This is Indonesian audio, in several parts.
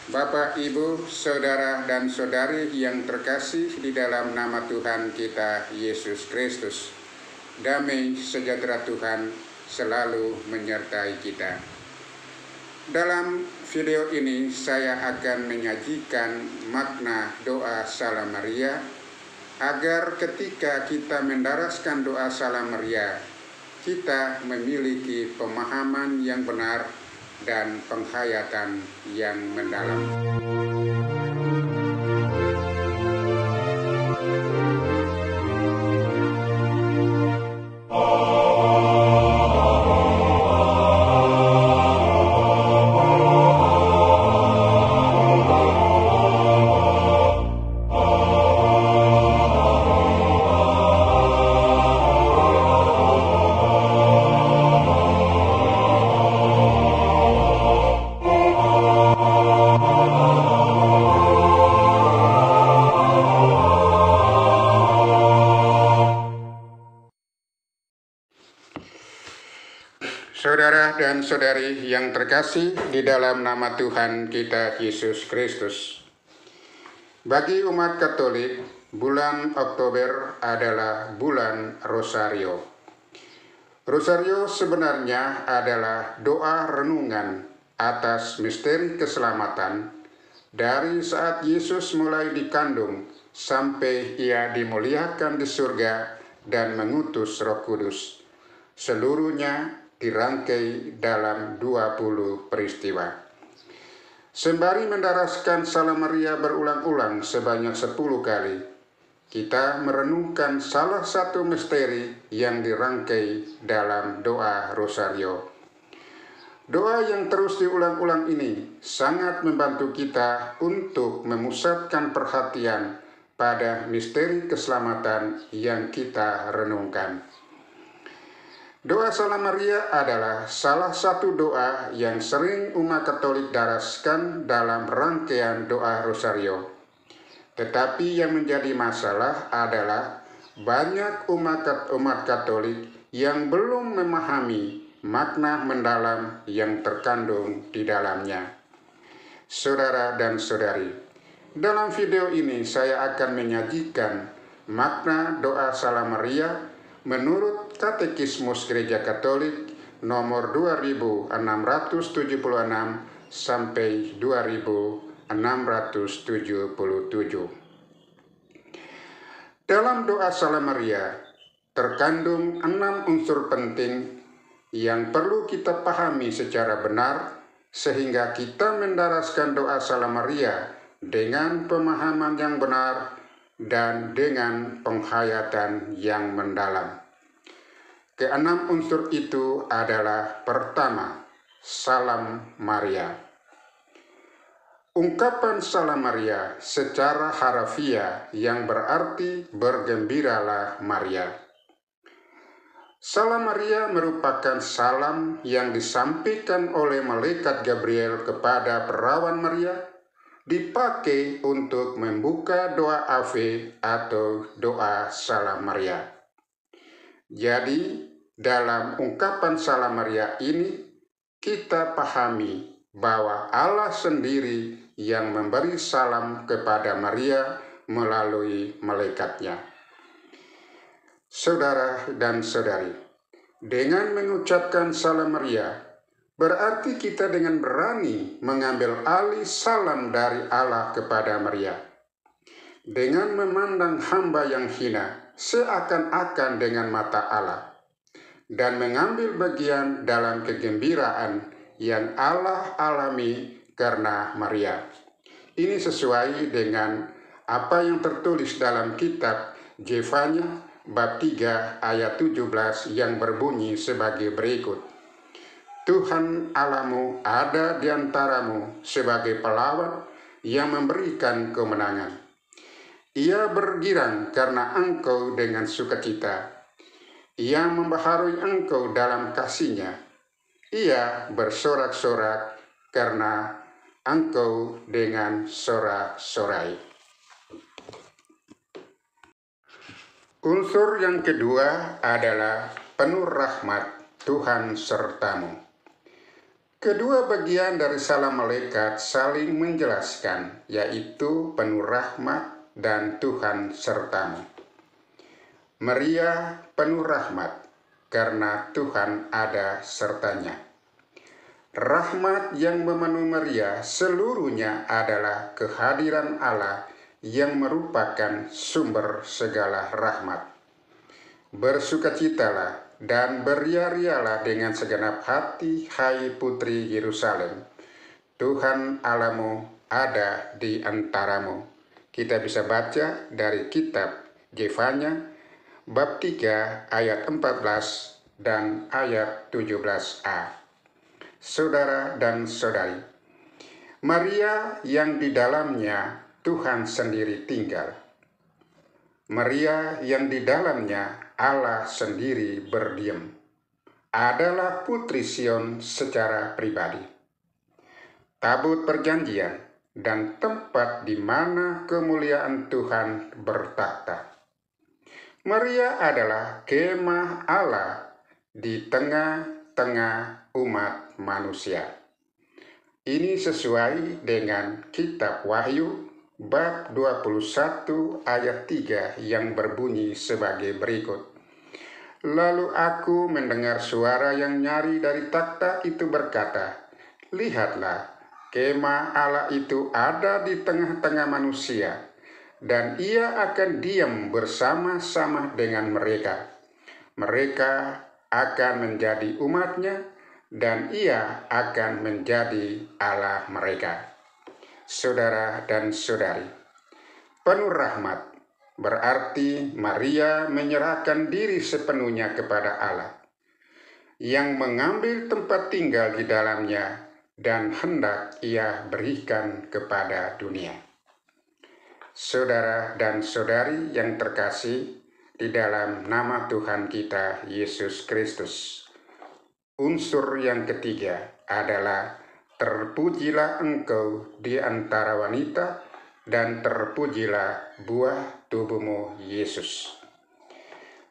Bapak, Ibu, Saudara, dan Saudari yang terkasih di dalam nama Tuhan kita Yesus Kristus, damai sejahtera Tuhan selalu menyertai kita. Dalam video ini saya akan menyajikan makna doa Salam Maria, agar ketika kita mendaraskan doa Salam Maria, kita memiliki pemahaman yang benar dan penghayatan yang mendalam. Saudara dan saudari yang terkasih di dalam nama Tuhan kita Yesus Kristus. Bagi umat Katolik, bulan Oktober adalah bulan Rosario. Rosario sebenarnya adalah doa renungan atas misteri keselamatan dari saat Yesus mulai dikandung sampai ia dimuliakan di surga dan mengutus Roh Kudus. Seluruhnya dirangkai dalam 20 peristiwa. Sembari mendaraskan Salam Maria berulang-ulang sebanyak 10 kali, kita merenungkan salah satu misteri yang dirangkai dalam doa Rosario. Doa yang terus diulang-ulang ini sangat membantu kita untuk memusatkan perhatian pada misteri keselamatan yang kita renungkan. Doa Salam Maria adalah salah satu doa yang sering umat Katolik daraskan dalam rangkaian doa Rosario. Tetapi yang menjadi masalah adalah banyak umat Katolik yang belum memahami makna mendalam yang terkandung di dalamnya. Saudara dan saudari, dalam video ini saya akan menyajikan makna doa Salam Maria menurut Katekismus Gereja Katolik nomor 2676 sampai 2677. Dalam doa Salam Maria terkandung 6 unsur penting yang perlu kita pahami secara benar sehingga kita mendaraskan doa Salam Maria dengan pemahaman yang benar dan dengan penghayatan yang mendalam. Keenam unsur itu adalah: pertama, Salam Maria. Ungkapan Salam Maria secara harafiah yang berarti bergembiralah Maria. Salam Maria merupakan salam yang disampaikan oleh malaikat Gabriel kepada perawan Maria, dipakai untuk membuka doa Ave atau doa Salam Maria. Jadi, dalam ungkapan Salam Maria ini, kita pahami bahwa Allah sendiri yang memberi salam kepada Maria melalui malaikatnya. Saudara dan saudari, dengan mengucapkan Salam Maria, berarti kita dengan berani mengambil alih salam dari Allah kepada Maria. Dengan memandang hamba yang hina seakan-akan dengan mata Allah, dan mengambil bagian dalam kegembiraan yang Allah alami karena Maria. Ini sesuai dengan apa yang tertulis dalam kitab Zefanya bab 3 ayat 17 yang berbunyi sebagai berikut: Tuhan Allahmu ada di antaramu sebagai pelawan yang memberikan kemenangan. Ia bergirang karena engkau dengan sukacita. Ia membaharui engkau dalam kasih-Nya. Ia bersorak-sorak karena engkau dengan sorak-sorai. Unsur yang kedua adalah penuh rahmat Tuhan sertamu. Kedua bagian dari salam malaikat saling menjelaskan, yaitu penuh rahmat dan Tuhan sertamu. Maria penuh rahmat, karena Tuhan ada sertanya. Rahmat yang memenuhi Maria seluruhnya adalah kehadiran Allah yang merupakan sumber segala rahmat. Bersukacitalah dan beria-rialah dengan segenap hati, hai putri Yerusalem. Tuhan Allahmu ada di antaramu. Kita bisa baca dari kitab Yefanya, bab 3 ayat 14 dan ayat 17a. Saudara dan saudari, Maria yang di dalamnya Tuhan sendiri tinggal. Maria yang di dalamnya Allah sendiri berdiam, adalah putri Sion secara pribadi. Tabut perjanjian dan tempat di mana kemuliaan Tuhan bertakhta. Maria adalah kemah Allah di tengah-tengah umat manusia. Ini sesuai dengan kitab Wahyu bab 21 ayat 3 yang berbunyi sebagai berikut. Lalu aku mendengar suara yang nyaring dari takhta itu berkata, lihatlah, kemah Allah itu ada di tengah-tengah manusia, dan ia akan diam bersama-sama dengan mereka. Mereka akan menjadi umatnya, dan ia akan menjadi Allah mereka. Saudara dan saudari, penuh rahmat berarti Maria menyerahkan diri sepenuhnya kepada Allah, yang mengambil tempat tinggal di dalamnya dan hendak ia berikan kepada dunia. Saudara dan saudari yang terkasih di dalam nama Tuhan kita Yesus Kristus, unsur yang ketiga adalah terpujilah engkau di antara wanita, dan terpujilah buah tubuhmu Yesus.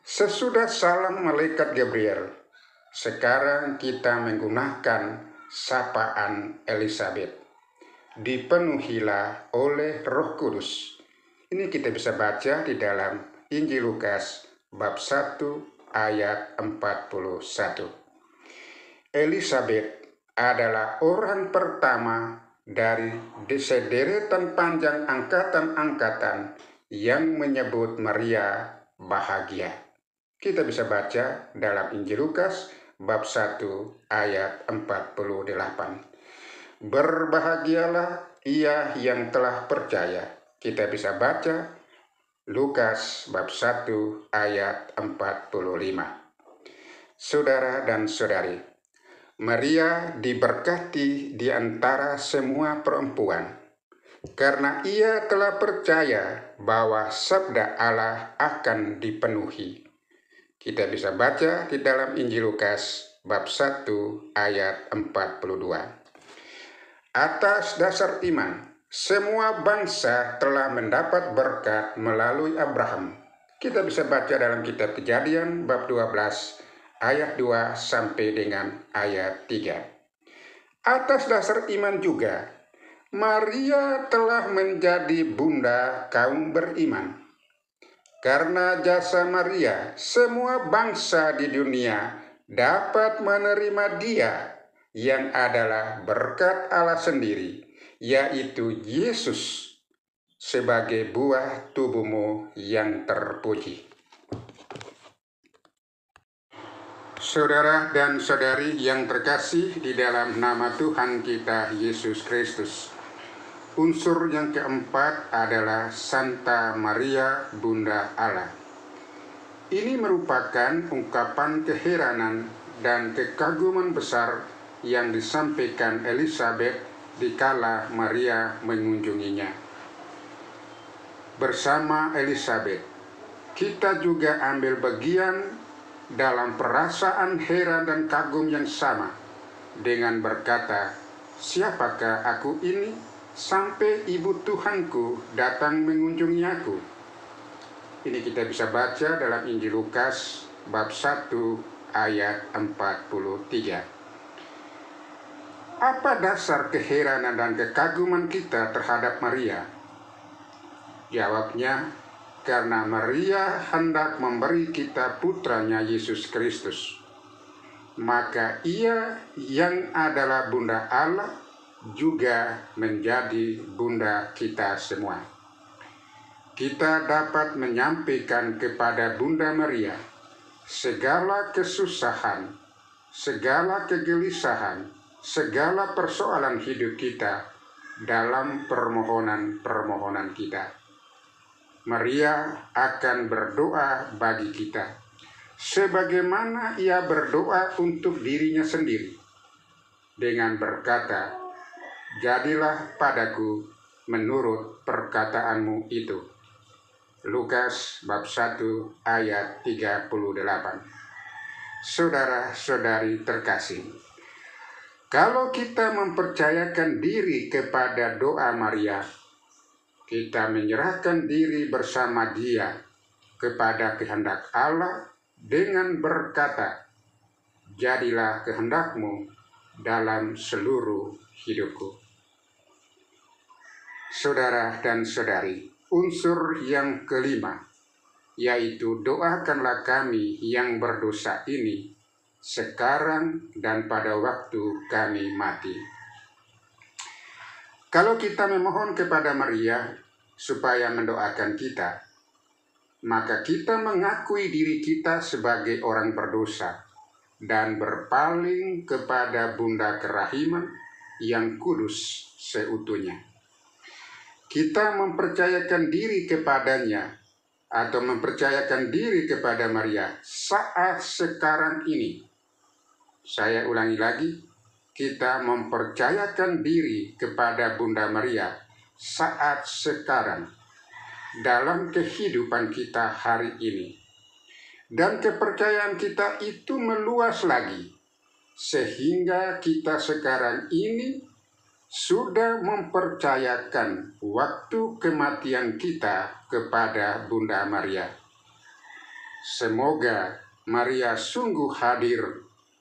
Sesudah salam malaikat Gabriel, sekarang kita menggunakan sapaan Elisabet. Dipenuhilah oleh Roh Kudus. Ini kita bisa baca di dalam Injil Lukas bab 1 ayat 41. Elisabet adalah orang pertama dari sederetan panjang angkatan-angkatan yang menyebut Maria bahagia. Kita bisa baca dalam Injil Lukas bab 1 ayat 48. Berbahagialah ia yang telah percaya. Kita bisa baca Lukas bab 1 ayat 45. Saudara dan saudari, Maria diberkati di antara semua perempuan, karena ia telah percaya bahwa sabda Allah akan dipenuhi. Kita bisa baca di dalam Injil Lukas bab 1 ayat 42. Atas dasar iman, semua bangsa telah mendapat berkat melalui Abraham. Kita bisa baca dalam kitab Kejadian bab 12 ayat 2 sampai dengan ayat 3. Atas dasar iman juga, Maria telah menjadi bunda kaum beriman. Karena jasa Maria, semua bangsa di dunia dapat menerima Dia yang adalah berkat Allah sendiri, yaitu Yesus, sebagai buah tubuhmu yang terpuji. Saudara dan saudari yang terkasih di dalam nama Tuhan kita Yesus Kristus, unsur yang keempat adalah Santa Maria Bunda Allah. Ini merupakan ungkapan keheranan dan kekaguman besar yang disampaikan Elisabet dikala Maria mengunjunginya. Bersama Elisabet, kita juga ambil bagian dalam perasaan heran dan kagum yang sama, dengan berkata, siapakah aku ini sampai ibu Tuhanku datang mengunjungi aku? Ini kita bisa baca dalam Injil Lukas bab 1 ayat 43. apa dasar keheranan dan kekaguman kita terhadap Maria? Jawabnya, karena Maria hendak memberi kita putranya Yesus Kristus. Maka ia yang adalah Bunda Allah juga menjadi Bunda kita semua. Kita dapat menyampaikan kepada Bunda Maria segala kesusahan, segala kegelisahan, segala persoalan hidup kita dalam permohonan-permohonan kita. Maria akan berdoa bagi kita, sebagaimana ia berdoa untuk dirinya sendiri, dengan berkata, "Jadilah padaku menurut perkataanmu itu." Lukas bab 1 ayat 38. Saudara-saudari terkasih, kalau kita mempercayakan diri kepada doa Maria, kita menyerahkan diri bersama dia kepada kehendak Allah dengan berkata, "Jadilah kehendakmu dalam seluruh hidupku." Saudara dan saudari, unsur yang kelima, yaitu doakanlah kami yang berdosa ini sekarang dan pada waktu kami mati. Kalau kita memohon kepada Maria supaya mendoakan kita, maka kita mengakui diri kita sebagai orang berdosa dan berpaling kepada Bunda Kerahiman yang kudus seutuhnya. Kita mempercayakan diri kepadanya atau mempercayakan diri kepada Maria saat sekarang ini. Saya ulangi lagi, kita mempercayakan diri kepada Bunda Maria saat sekarang dalam kehidupan kita hari ini. Dan kepercayaan kita itu meluas lagi, sehingga kita sekarang ini sudah mempercayakan waktu kematian kita kepada Bunda Maria. Semoga Maria sungguh hadir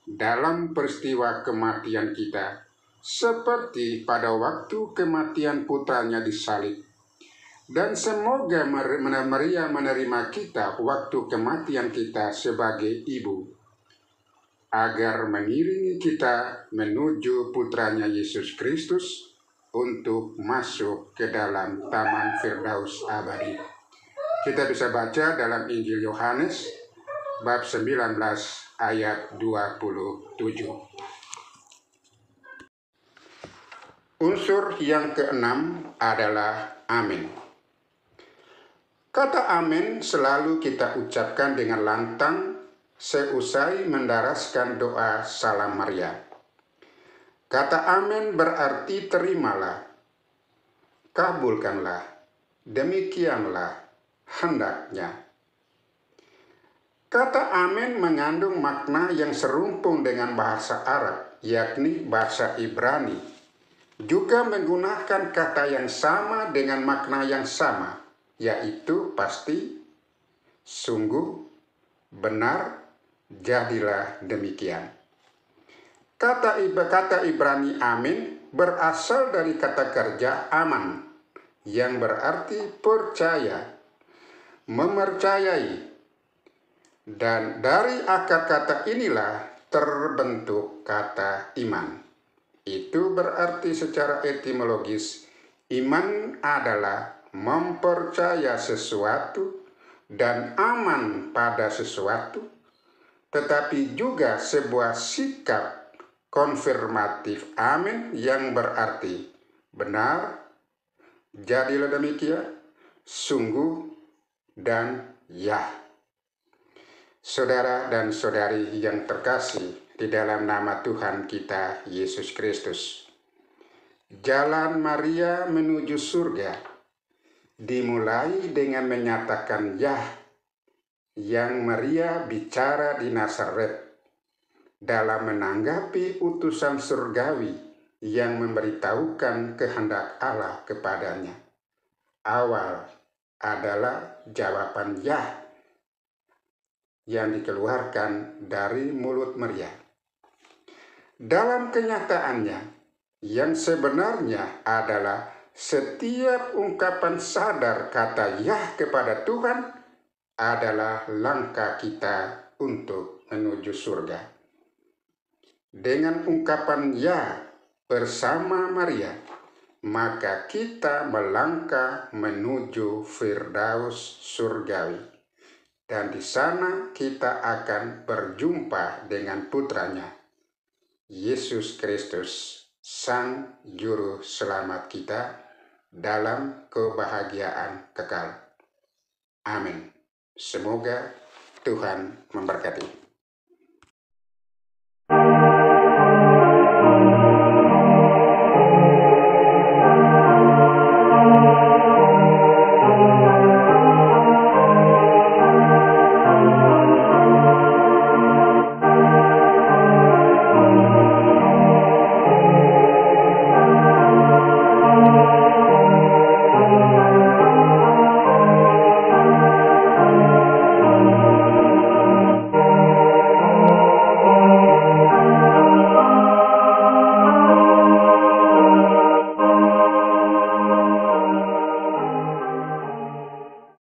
dalam peristiwa kematian kita, seperti pada waktu kematian putranya disalib. Dan semoga Maria menerima kita waktu kematian kita sebagai ibu, agar mengiringi kita menuju putranya Yesus Kristus untuk masuk ke dalam taman Firdaus abadi. Kita bisa baca dalam Injil Yohanes bab 19 ayat 27. Unsur yang keenam adalah amin. Kata amin selalu kita ucapkan dengan lantang seusai mendaraskan doa Salam Maria. Kata amin berarti terimalah, kabulkanlah, demikianlah hendaknya. Kata amin mengandung makna yang serumpun dengan bahasa Arab, yakni bahasa Ibrani. Juga menggunakan kata yang sama dengan makna yang sama, yaitu pasti, sungguh, benar, jadilah demikian. Kata Ibrani amin berasal dari kata kerja aman, yang berarti percaya, memercayai. Dan dari akar kata inilah terbentuk kata iman. Itu berarti secara etimologis, iman adalah mempercaya sesuatu dan aman pada sesuatu, tetapi juga sebuah sikap konfirmatif amin yang berarti benar, jadilah demikian, sungguh, dan ya. Saudara dan saudari yang terkasih di dalam nama Tuhan kita Yesus Kristus, jalan Maria menuju surga dimulai dengan menyatakan ya yang Maria bicara di Nazaret dalam menanggapi utusan surgawi yang memberitahukan kehendak Allah kepadanya. Awal adalah jawaban ya yang dikeluarkan dari mulut Maria. Dalam kenyataannya, Yang sebenarnya adalah setiap ungkapan sadar kata ya kepada Tuhan adalah langkah kita untuk menuju surga. Dengan ungkapan ya bersama Maria, maka kita melangkah menuju Firdaus surgawi. Dan di sana kita akan berjumpa dengan putranya, Yesus Kristus, Sang Juru Selamat kita, dalam kebahagiaan kekal. Amin. Semoga Tuhan memberkati.